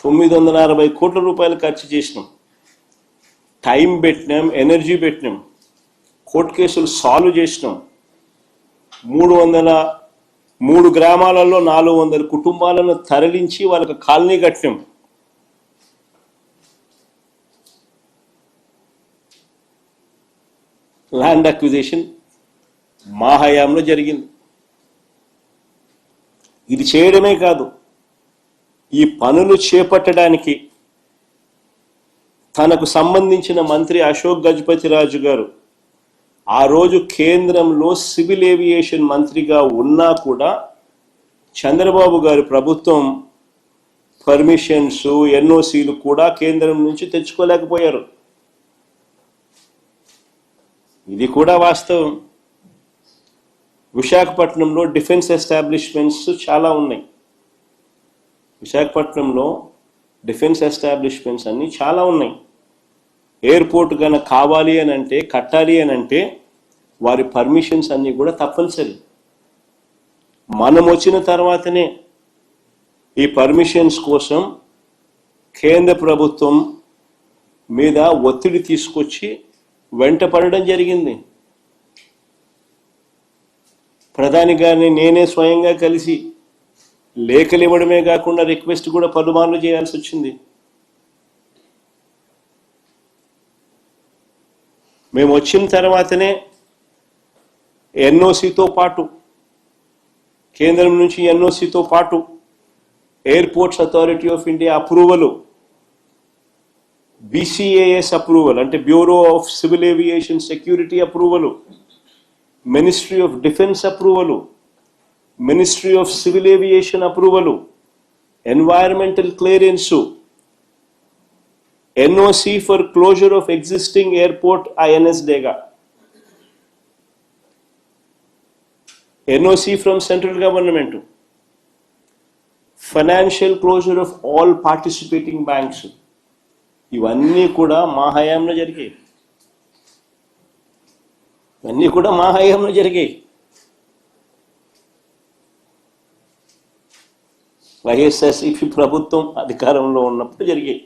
960 కోట్ల రూపాయలు ఖర్చు చేసినాం. టైం పెట్టినాం, ఎనర్జీ పెట్టినాం, కోర్టు కేసులు సాల్వ్ చేసినాం. 303 గ్రామాలలో 400 కుటుంబాలను తరలించి వాళ్ళకి కాలనీ కట్టినాం. ల్యాండ్ అక్విజిషన్ మా హయాంలో జరిగింది. ఇది చేయడమే కాదు, ఈ పనులు చేపట్టడానికి తనకు సంబంధించిన మంత్రి అశోక్ గజపతి రాజు గారు ఆ రోజు కేంద్రంలో సివిల్ ఏవియేషన్ మంత్రిగా ఉన్నా కూడా చంద్రబాబు గారి ప్రభుత్వం పర్మిషన్స్, ఎన్ఓసీలు కూడా కేంద్రం నుంచి తెచ్చుకోలేకపోయారు. ఇది కూడా వాస్తవం. విశాఖపట్నంలో డిఫెన్స్ ఎస్టాబ్లిష్మెంట్స్ చాలా ఉన్నాయి. విశాఖపట్నంలో డిఫెన్స్ ఎస్టాబ్లిష్మెంట్స్ అన్నీ చాలా ఉన్నాయి. ఎయిర్పోర్ట్ కనుక కావాలి అని అంటే, కట్టాలి అని అంటే వారి పర్మిషన్స్ అన్నీ కూడా తప్పనిసరి. మనం వచ్చిన తర్వాతనే ఈ పర్మిషన్స్ కోసం కేంద్ర ప్రభుత్వం మీద ఒత్తిడి తీసుకొచ్చి వెంట పడడం జరిగింది. ప్రధాని గారిని నేనే స్వయంగా కలిసి లేఖలు ఇవ్వడమే కాకుండా రిక్వెస్ట్ కూడా పలుమార్లు చేయాల్సి వచ్చింది. మేము వచ్చిన తర్వాతనే ఎన్ఓసితో పాటు, కేంద్రం నుంచి ఎన్ఓసితో పాటు airports authority of India approval, BCAS approval అంటే bureau of civil aviation security approval, ministry of defence approval, ministry of civil aviation approval, environmental clearance, NOC for closure of existing airport INS Dega, NOC from central government, financial closure of all participating banks. ఇవన్నీ కూడా మా హయాంలో జరిగాయి. ఇవన్నీ కూడా మా హయాంలో జరిగాయి. వైఎస్ఆర్సీపీ ప్రభుత్వం అధికారంలో ఉన్నప్పుడు జరిగాయి.